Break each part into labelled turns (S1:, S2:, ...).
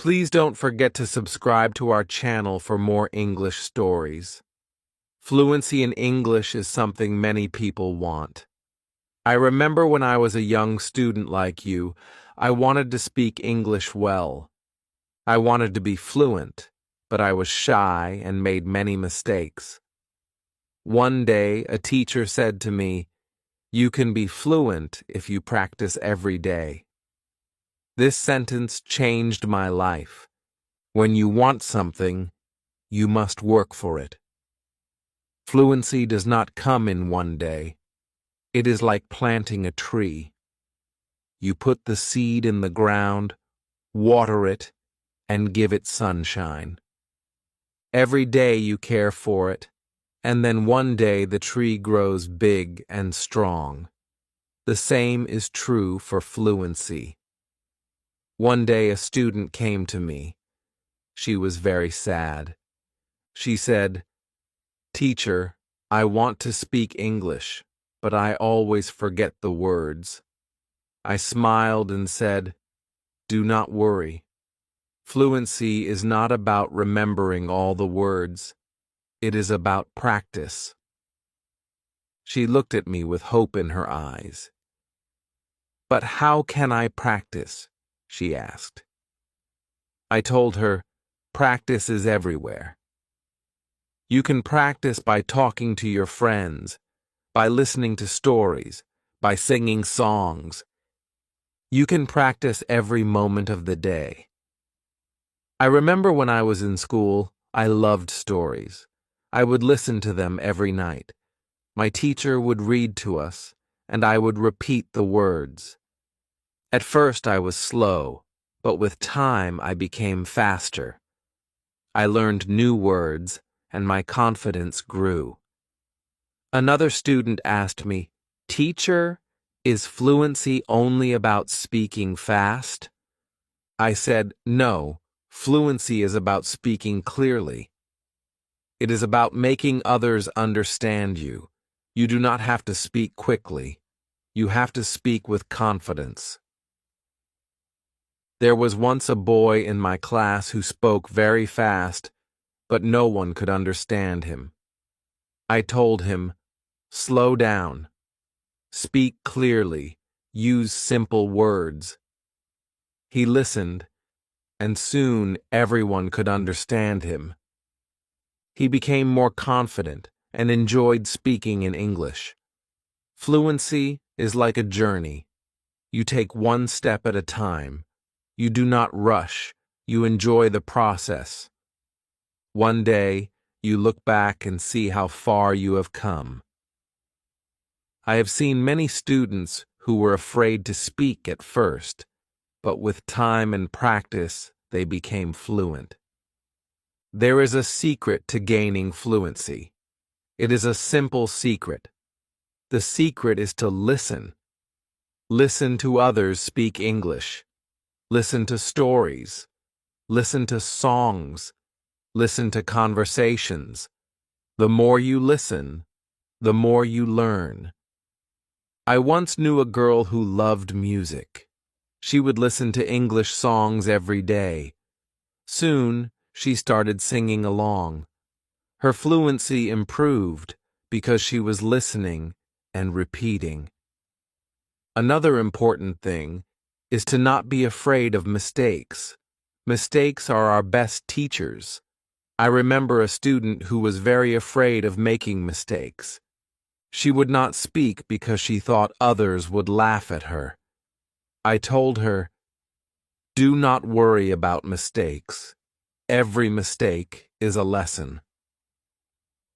S1: Please don't forget to subscribe to our channel for more English stories. Fluency in English is something many people want. I remember when I was a young student like you, I wanted to speak English well. I wanted to be fluent, but I was shy and made many mistakes. One day, a teacher said to me, "You can be fluent if you practice every day." This sentence changed my life. When you want something, you must work for it. Fluency does not come in one day. It is like planting a tree. You put the seed in the ground, water it, and give it sunshine. Every day you care for it, and then one day the tree grows big and strong. The same is true for fluency. One day a student came to me. She was very sad. She said, "Teacher, I want to speak English, but I always forget the words." I smiled and said, "Do not worry. Fluency is not about remembering all the words. It is about practice." She looked at me with hope in her eyes. "But how can I practice?" she asked. I told her, practice is everywhere. You can practice by talking to your friends, by listening to stories, by singing songs. You can practice every moment of the day. I remember when I was in school, I loved stories. I would listen to them every night. My teacher would read to us, and I would repeat the words. At first I was slow, but with time I became faster. I learned new words, and my confidence grew. Another student asked me, "Teacher, is fluency only about speaking fast?" I said, "No, fluency is about speaking clearly. It is about making others understand you. You do not have to speak quickly. You have to speak with confidence." There was once a boy in my class who spoke very fast, but no one could understand him. I told him, "Slow down. Speak clearly. Use simple words." He listened, and soon everyone could understand him. He became more confident and enjoyed speaking in English. Fluency is like a journey. You take one step at a time. You do not rush. You enjoy the process. One day, you look back and see how far you have come. I have seen many students who were afraid to speak at first, but with time and practice, they became fluent. There is a secret to gaining fluency. It is a simple secret. The secret is to listen. Listen to others speak English. Listen to stories. Listen to songs. Listen to conversations. The more you listen, the more you learn. I once knew a girl who loved music. She would listen to English songs every day. Soon, she started singing along. Her fluency improved because she was listening and repeating. Another important thing is to not be afraid of mistakes. Mistakes are our best teachers. I remember a student who was very afraid of making mistakes. She would not speak because she thought others would laugh at her. I told her, "Do not worry about mistakes. Every mistake is a lesson."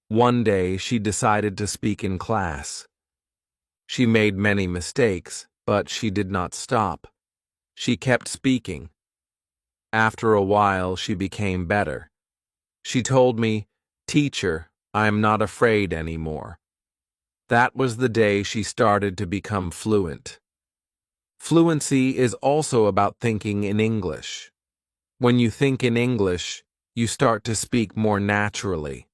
S1: One day she decided to speak in class. She made many mistakes, but she did not stop. She kept speaking. After a while, she became better. She told me, "Teacher, I am not afraid anymore." That was the day she started to become fluent. Fluency is also about thinking in English. When you think in English, you start to speak more naturally.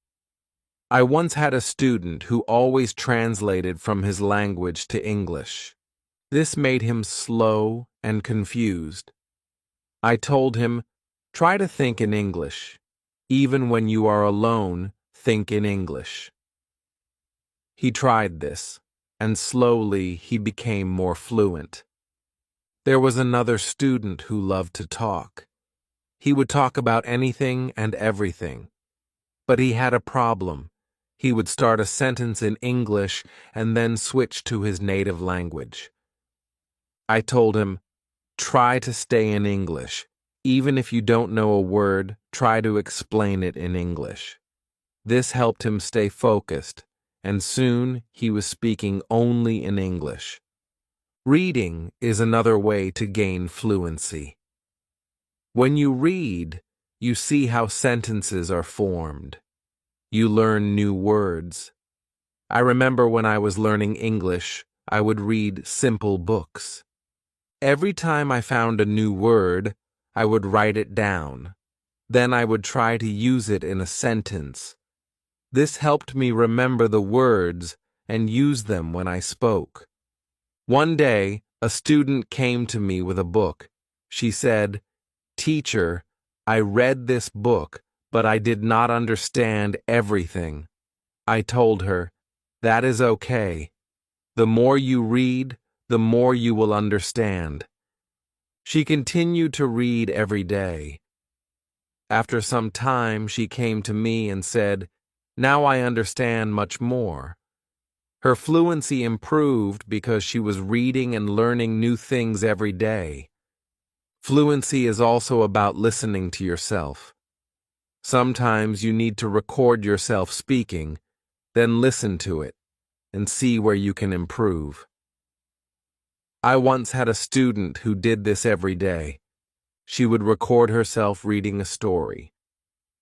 S1: I once had a student who always translated from his language to English. This made him slow and confused. I told him, Try to think in English. Even when you are alone, think in English. He tried this, and slowly he became more fluent. There was another student who loved to talk. He would talk about anything and everything. But he had a problem. He would start a sentence in English and then switch to his native language. I told him, try to stay in English. Even if you don't know a word, try to explain it in English. This helped him stay focused, and soon he was speaking only in English. Reading is another way to gain fluency. When you read, you see how sentences are formed. You learn new words. I remember when I was learning English, I would read simple books. Every time I found a new word, I would write it down. Then I would try to use it in a sentence. This helped me remember the words and use them when I spoke. One day, a student came to me with a book. She said, "Teacher, I read this book, but I did not understand everything." I told her, "That is okay. The more you read, the more you will understand." She continued to read every day. After some time, she came to me and said, "Now I understand much more." Her fluency improved because she was reading and learning new things every day. Fluency is also about listening to yourself. Sometimes you need to record yourself speaking, then listen to it, and see where you can improve. I once had a student who did this every day. She would record herself reading a story.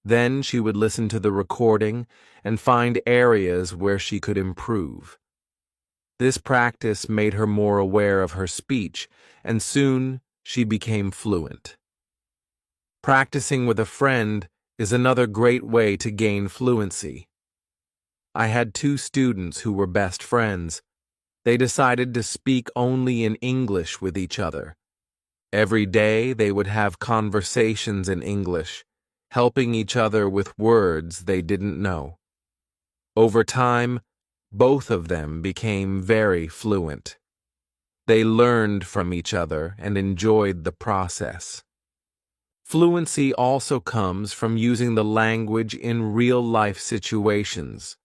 S1: Then she would listen to the recording and find areas where she could improve. This practice made her more aware of her speech, and soon she became fluent. Practicing with a friend is another great way to gain fluency. I had two students who were best friends. They decided to speak only in English with each other. Every day they would have conversations in English, helping each other with words they didn't know. Over time, both of them became very fluent. They learned from each other and enjoyed the process. Fluency also comes from using the language in real-life situations.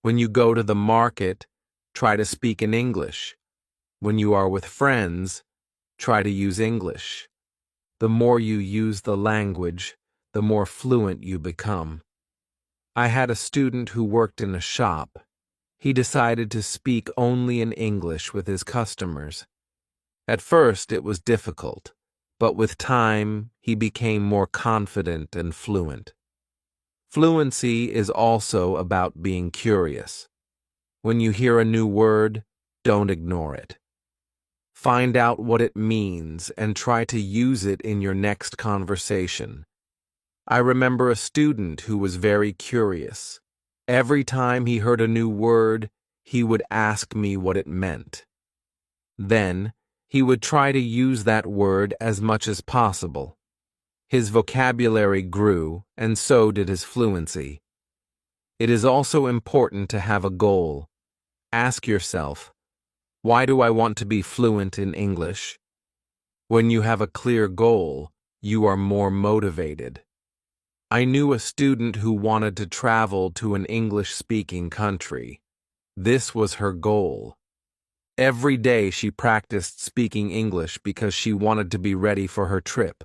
S1: When you go to the market, try to speak in English. When you are with friends, try to use English. The more you use the language, the more fluent you become. I had a student who worked in a shop. He decided to speak only in English with his customers. At first, it was difficult, but with time, he became more confident and fluent. Fluency is also about being curious. When you hear a new word, don't ignore it. Find out what it means and try to use it in your next conversation. I remember a student who was very curious. Every time he heard a new word, he would ask me what it meant. Then, he would try to use that word as much as possible. His vocabulary grew, and so did his fluency. It is also important to have a goal. Ask yourself, why do I want to be fluent in English? When you have a clear goal, you are more motivated. I knew a student who wanted to travel to an English-speaking country. This was her goal. Every day she practiced speaking English because she wanted to be ready for her trip.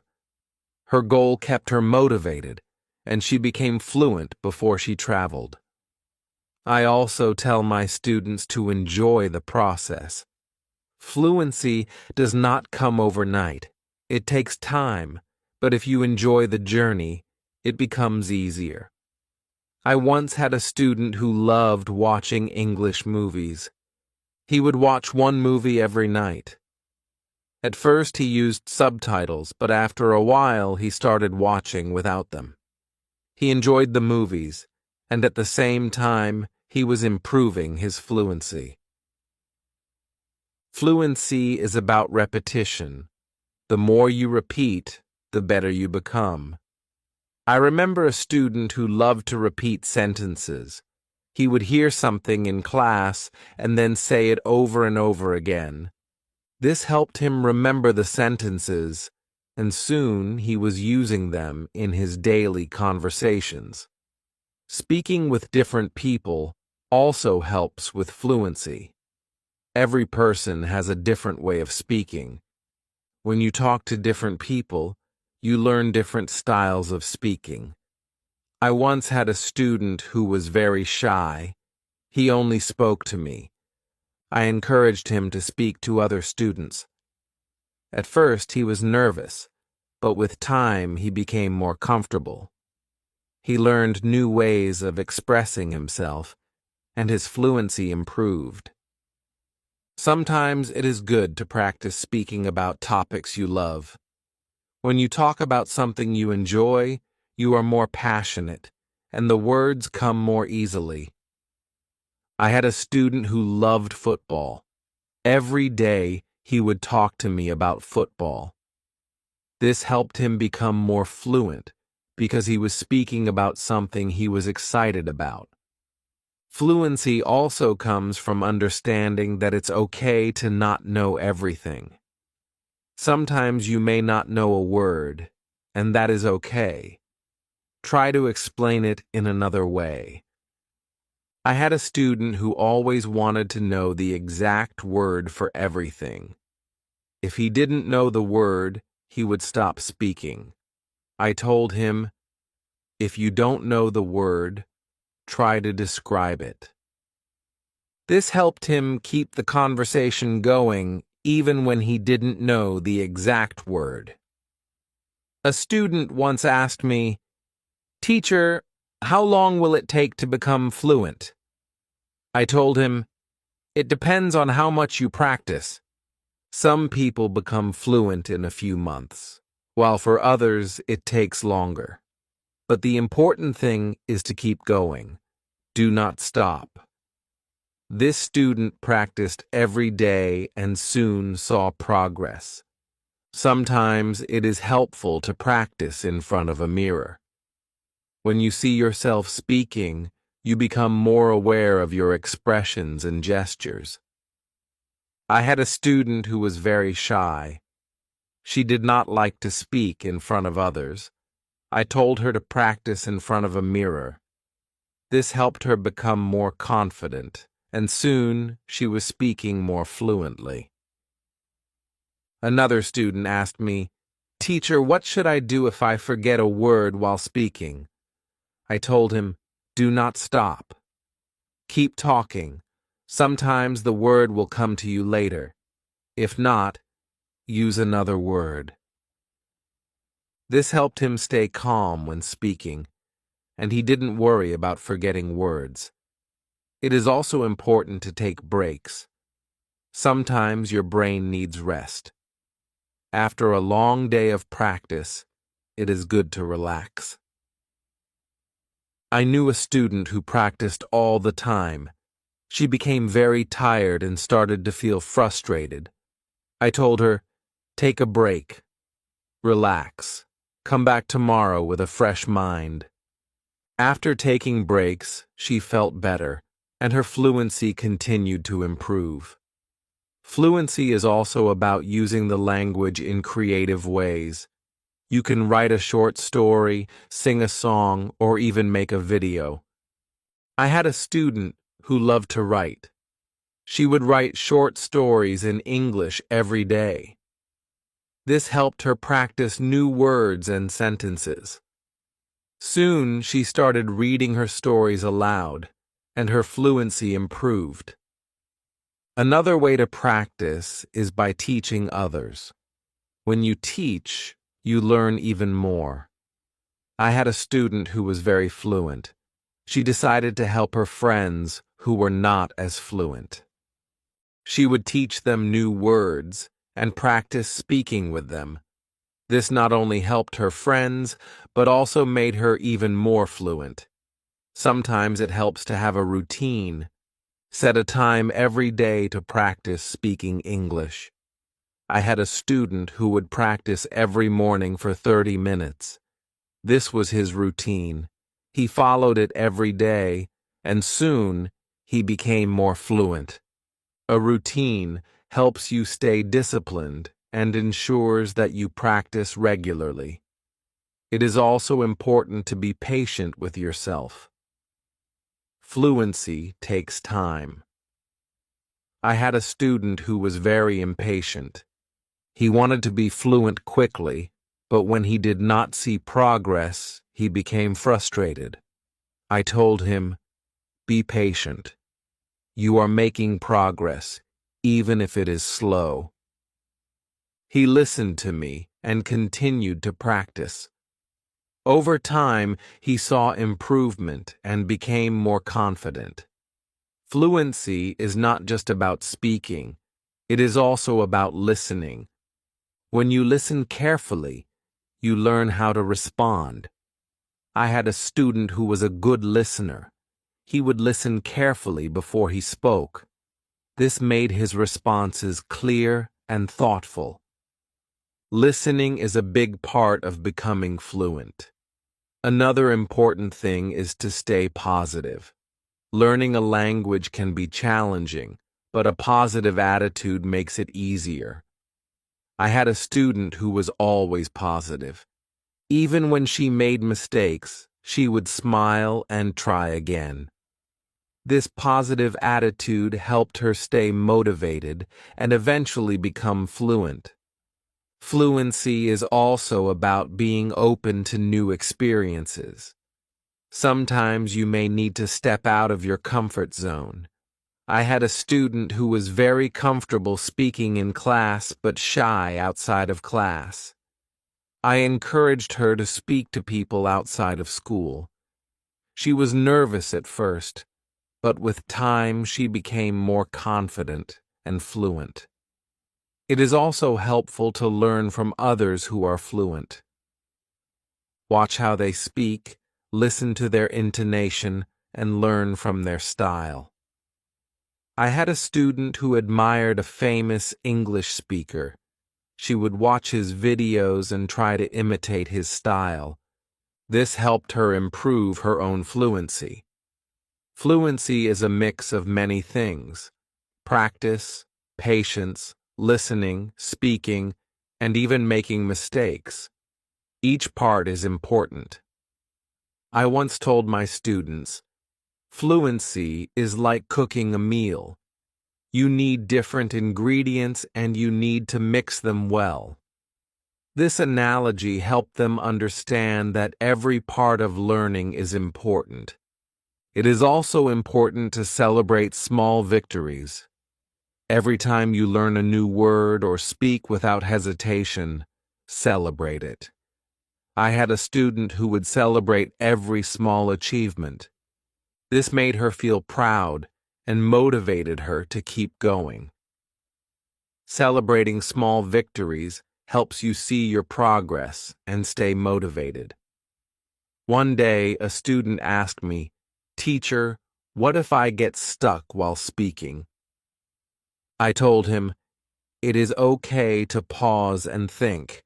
S1: Her goal kept her motivated, and she became fluent before she traveled. I also tell my students to enjoy the process. Fluency does not come overnight. It takes time, but if you enjoy the journey, it becomes easier. I once had a student who loved watching English movies. He would watch one movie every night. At first he used subtitles, but after a while he started watching without them. He enjoyed the movies, and at the same time he was improving his fluency. Fluency is about repetition. The more you repeat, the better you become. I remember a student who loved to repeat sentences. He would hear something in class and then say it over and over again. This helped him remember the sentences, and soon he was using them in his daily conversations. Speaking with different people also helps with fluency. Every person has a different way of speaking. When you talk to different people, you learn different styles of speaking. I once had a student who was very shy. He only spoke to me. I encouraged him to speak to other students. At first, he was nervous, but with time, he became more comfortable. He learned new ways of expressing himself, and his fluency improved. Sometimes it is good to practice speaking about topics you love. When you talk about something you enjoy, you are more passionate, and the words come more easily. I had a student who loved football. Every day, he would talk to me about football. This helped him become more fluent because he was speaking about something he was excited about. Fluency also comes from understanding that it's okay to not know everything. Sometimes you may not know a word, and that is okay. Try to explain it in another way. I had a student who always wanted to know the exact word for everything. If he didn't know the word, he would stop speaking. I told him, if you don't know the word, try to describe it. This helped him keep the conversation going even when he didn't know the exact word. A student once asked me, "Teacher, how long will it take to become fluent?" I told him, "It depends on how much you practice. Some people become fluent in a few months, while for others it takes longer. But the important thing is to keep going. Do not stop." This student practiced every day and soon saw progress. Sometimes it is helpful to practice in front of a mirror. When you see yourself speaking, you become more aware of your expressions and gestures. I had a student who was very shy. She did not like to speak in front of others. I told her to practice in front of a mirror. This helped her become more confident, and soon she was speaking more fluently. Another student asked me, "Teacher, what should I do if I forget a word while speaking?" I told him, "Do not stop. Keep talking. Sometimes the word will come to you later. If not, use another word." This helped him stay calm when speaking, and he didn't worry about forgetting words. It is also important to take breaks. Sometimes your brain needs rest. After a long day of practice, it is good to relax. I knew a student who practiced all the time. She became very tired and started to feel frustrated. I told her, "Take a break. Relax. Come back tomorrow with a fresh mind." After taking breaks, she felt better, and her fluency continued to improve. Fluency is also about using the language in creative ways. You can write a short story, sing a song, or even make a video. I had a student who loved to write. She would write short stories in English every day. This helped her practice new words and sentences. Soon she started reading her stories aloud, and her fluency improved. Another way to practice is by teaching others. When you teach, you learn even more. I had a student who was very fluent. She decided to help her friends who were not as fluent. She would teach them new words and practice speaking with them. This not only helped her friends, but also made her even more fluent. Sometimes it helps to have a routine. Set a time every day to practice speaking English. I had a student who would practice every morning for 30 minutes. This was his routine. He followed it every day, and soon he became more fluent. A routine helps you stay disciplined and ensures that you practice regularly. It is also important to be patient with yourself. Fluency takes time. I had a student who was very impatient. He wanted to be fluent quickly, but when he did not see progress, he became frustrated. I told him, "Be patient. You are making progress, even if it is slow." He listened to me and continued to practice. Over time, he saw improvement and became more confident. Fluency is not just about speaking, it is also about listening. When you listen carefully, you learn how to respond. I had a student who was a good listener. He would listen carefully before he spoke. This made his responses clear and thoughtful. Listening is a big part of becoming fluent. Another important thing is to stay positive. Learning a language can be challenging, but a positive attitude makes it easier. I had a student who was always positive. Even when she made mistakes, she would smile and try again. This positive attitude helped her stay motivated and eventually become fluent. Fluency is also about being open to new experiences. Sometimes you may need to step out of your comfort zone. I had a student who was very comfortable speaking in class but shy outside of class. I encouraged her to speak to people outside of school. She was nervous at first, but with time she became more confident and fluent. It is also helpful to learn from others who are fluent. Watch how they speak, listen to their intonation, and learn from their style. I had a student who admired a famous English speaker. She would watch his videos and try to imitate his style. This helped her improve her own fluency. Fluency is a mix of many things: practice, patience, listening, speaking, and even making mistakes. Each part is important. I once told my students, fluency is like cooking a meal. You need different ingredients and you need to mix them well. This analogy helped them understand that every part of learning is important. It is also important to celebrate small victories. Every time you learn a new word or speak without hesitation, celebrate it. I had a student who would celebrate every small achievement. This made her feel proud and motivated her to keep going. Celebrating small victories helps you see your progress and stay motivated. One day, a student asked me, "Teacher, what if I get stuck while speaking?" I told him, "It is okay to pause and think.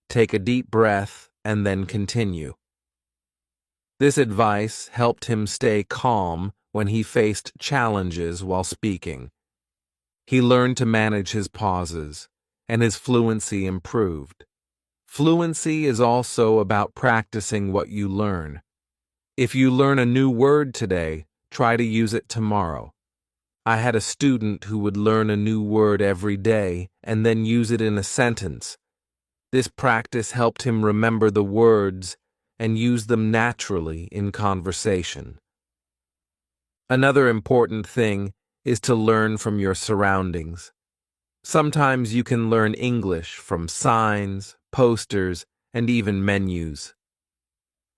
S1: Take a deep breath and then continue." This advice helped him stay calm when he faced challenges while speaking. He learned to manage his pauses, and his fluency improved. Fluency is also about practicing what you learn. If you learn a new word today, try to use it tomorrow. I had a student who would learn a new word every day and then use it in a sentence. This practice helped him remember the words and use them naturally in conversation. Another important thing is to learn from your surroundings. Sometimes you can learn English from signs, posters, and even menus.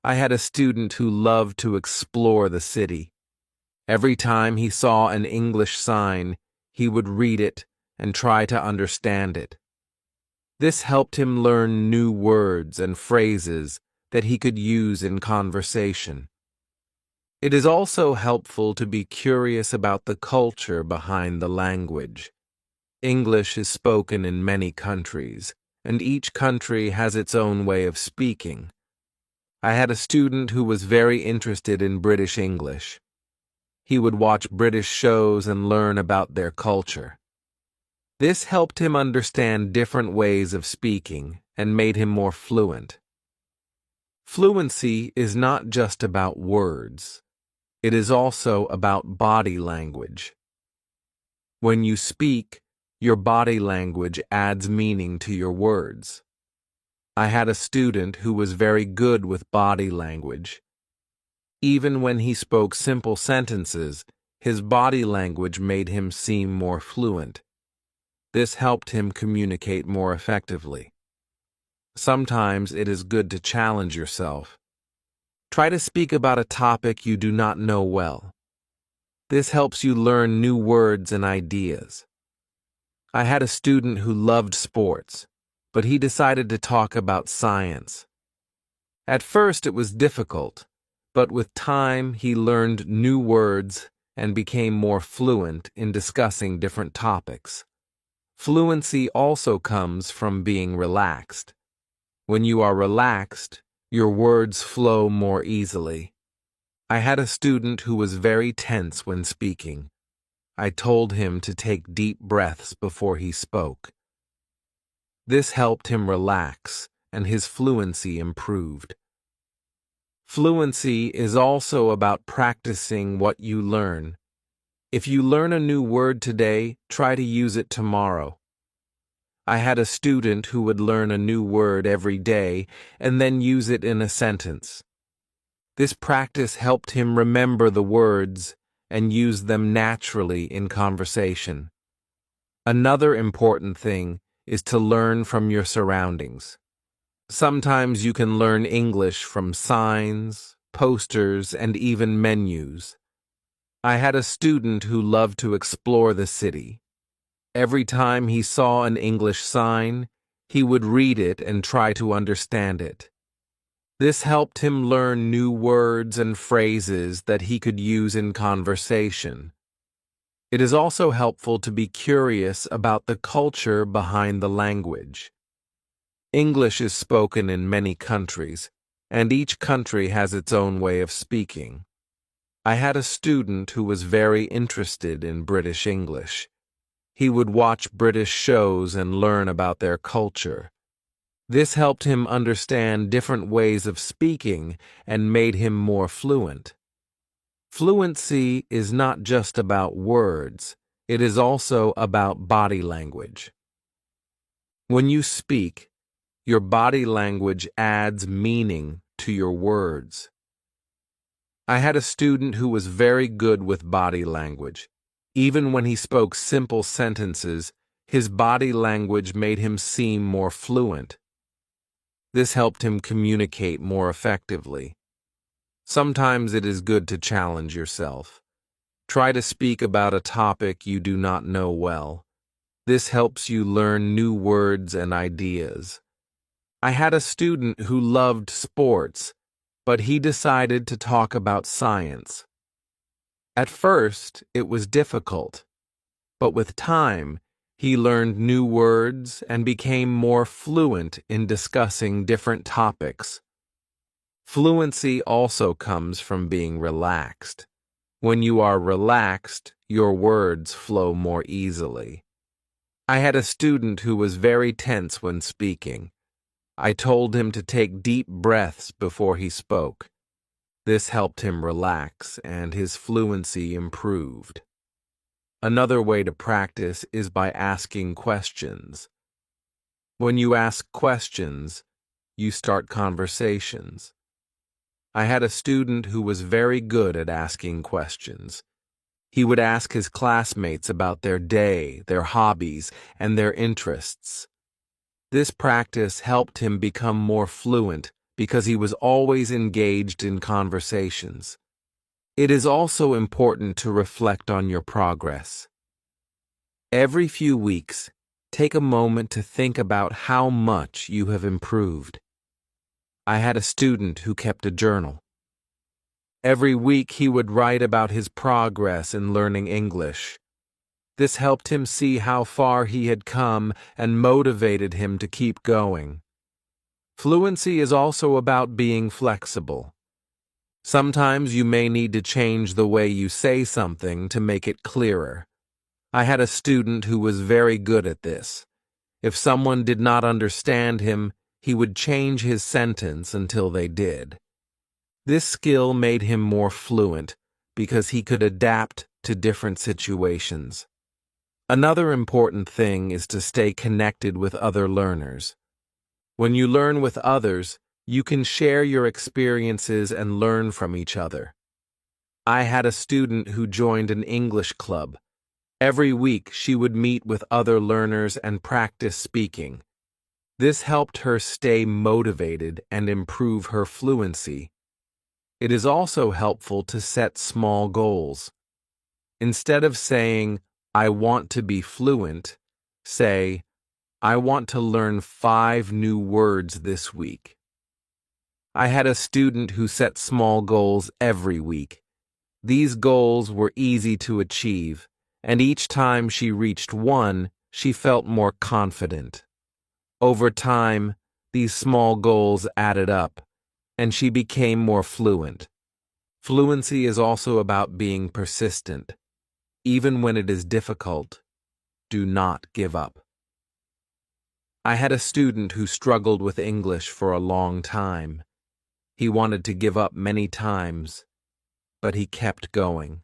S1: I had a student who loved to explore the city. Every time he saw an English sign, he would read it and try to understand it. This helped him learn new words and phrases that he could use in conversation. It is also helpful to be curious about the culture behind the language. English is spoken in many countries, and each country has its own way of speaking. I had a student who was very interested in British English. He would watch British shows and learn about their culture. This helped him understand different ways of speaking and made him more fluent. Fluency is not just about words. It is also about body language. When you speak, your body language adds meaning to your words. I had a student who was very good with body language. Even when he spoke simple sentences, his body language made him seem more fluent. This helped him communicate more effectively. Sometimes it is good to challenge yourself. Try to speak about a topic you do not know well. This helps you learn new words and ideas. I had a student who loved sports, but he decided to talk about science. At first it was difficult, but with time he learned new words and became more fluent in discussing different topics. Fluency also comes from being relaxed. When you are relaxed, your words flow more easily. I had a student who was very tense when speaking. I told him to take deep breaths before he spoke. This helped him relax, and his fluency improved. Fluency is also about practicing what you learn. If you learn a new word today, try to use it tomorrow. I had a student who would learn a new word every day and then use it in a sentence. This practice helped him remember the words and use them naturally in conversation. Another important thing is to learn from your surroundings. Sometimes you can learn English from signs, posters, and even menus. I had a student who loved to explore the city. Every time he saw an English sign, he would read it and try to understand it. This helped him learn new words and phrases that he could use in conversation. It is also helpful to be curious about the culture behind the language. English is spoken in many countries, and each country has its own way of speaking. I had a student who was very interested in British English. He would watch British shows and learn about their culture. This helped him understand different ways of speaking and made him more fluent. Fluency is not just about words, it is also about body language. When you speak, your body language adds meaning to your words. I had a student who was very good with body language. Even when he spoke simple sentences, his body language made him seem more fluent. This helped him communicate more effectively. Sometimes it is good to challenge yourself. Try to speak about a topic you do not know well. This helps you learn new words and ideas. I had a student who loved sports, but he decided to talk about science. At first, it was difficult, but with time, he learned new words and became more fluent in discussing different topics. Fluency also comes from being relaxed. When you are relaxed, your words flow more easily. I had a student who was very tense when speaking. I told him to take deep breaths before he spoke. This helped him relax, and his fluency improved. Another way to practice is by asking questions. When you ask questions, you start conversations. I had a student who was very good at asking questions. He would ask his classmates about their day, their hobbies, and their interests. This practice helped him become more fluent because he was always engaged in conversations. It is also important to reflect on your progress. Every few weeks, take a moment to think about how much you have improved. I had a student who kept a journal. Every week he would write about his progress in learning English. This helped him see how far he had come and motivated him to keep going. Fluency is also about being flexible. Sometimes you may need to change the way you say something to make it clearer. I had a student who was very good at this. If someone did not understand him, he would change his sentence until they did. This skill made him more fluent because he could adapt to different situations. Another important thing is to stay connected with other learners. When you learn with others, you can share your experiences and learn from each other. I had a student who joined an English club. Every week she would meet with other learners and practice speaking. This helped her stay motivated and improve her fluency. It is also helpful to set small goals. Instead of saying, "I want to be fluent," say, "I want to learn 5 new words this week." I had a student who set small goals every week. These goals were easy to achieve, and each time she reached one, she felt more confident. Over time, these small goals added up, and she became more fluent. Fluency is also about being persistent. Even when it is difficult, do not give up. I had a student who struggled with English for a long time. He wanted to give up many times, but he kept going.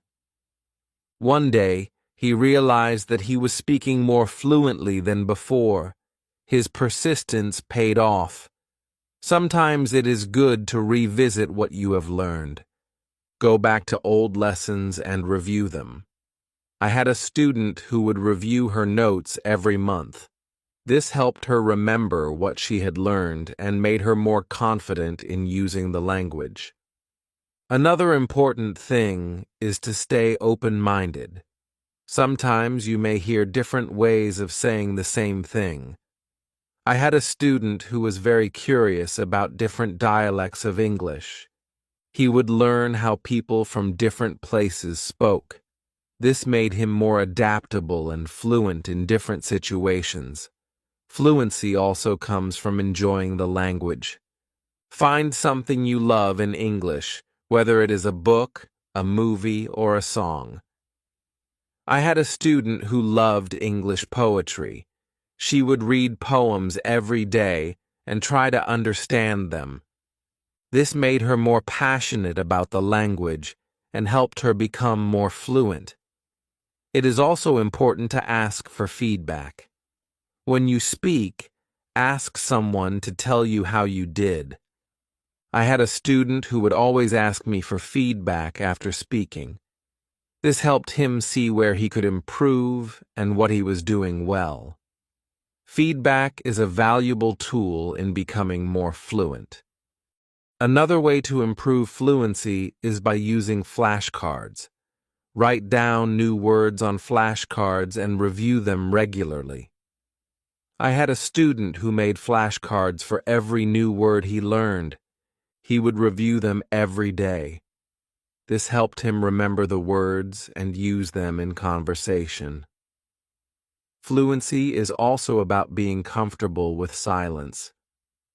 S1: One day, he realized that he was speaking more fluently than before. His persistence paid off. Sometimes it is good to revisit what you have learned. Go back to old lessons and review them. I had a student who would review her notes every month. This helped her remember what she had learned and made her more confident in using the language. Another important thing is to stay open-minded. Sometimes you may hear different ways of saying the same thing. I had a student who was very curious about different dialects of English. He would learn how people from different places spoke. This made him more adaptable and fluent in different situations. Fluency also comes from enjoying the language. Find something you love in English, whether it is a book, a movie, or a song. I had a student who loved English poetry. She would read poems every day and try to understand them. This made her more passionate about the language and helped her become more fluent. It is also important to ask for feedback. When you speak, ask someone to tell you how you did. I had a student who would always ask me for feedback after speaking. This helped him see where he could improve and what he was doing well. Feedback is a valuable tool in becoming more fluent. Another way to improve fluency is by using flashcards. Write down new words on flashcards and review them regularly. I had a student who made flashcards for every new word he learned. He would review them every day. This helped him remember the words and use them in conversation. Fluency is also about being comfortable with silence.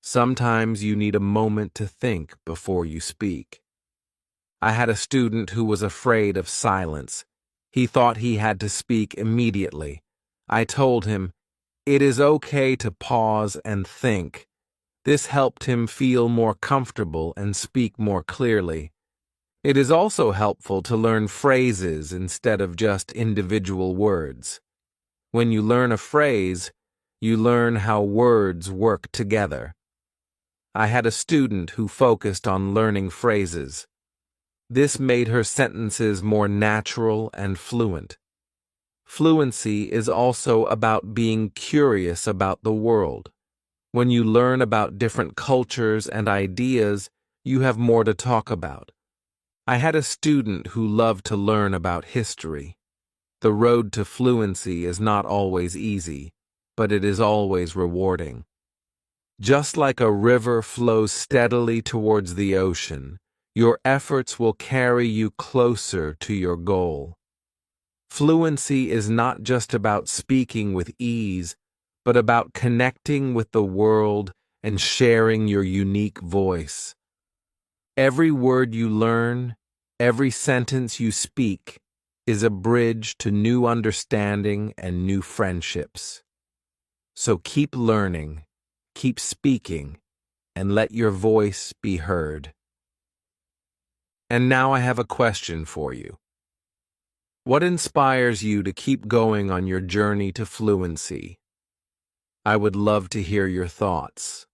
S1: Sometimes you need a moment to think before you speak. I had a student who was afraid of silence. He thought he had to speak immediately. I told him, "It is okay to pause and think." This helped him feel more comfortable and speak more clearly. It is also helpful to learn phrases instead of just individual words. When you learn a phrase, you learn how words work together. I had a student who focused on learning phrases. This made her sentences more natural and fluent. Fluency is also about being curious about the world. When you learn about different cultures and ideas, you have more to talk about. I had a student who loved to learn about history. The road to fluency is not always easy, but it is always rewarding. Just like a river flows steadily towards the ocean, your efforts will carry you closer to your goal. Fluency is not just about speaking with ease, but about connecting with the world and sharing your unique voice. Every word you learn, every sentence you speak, is a bridge to new understanding and new friendships. So keep learning, keep speaking, and let your voice be heard. And now I have a question for you. What inspires you to keep going on your journey to fluency? I would love to hear your thoughts.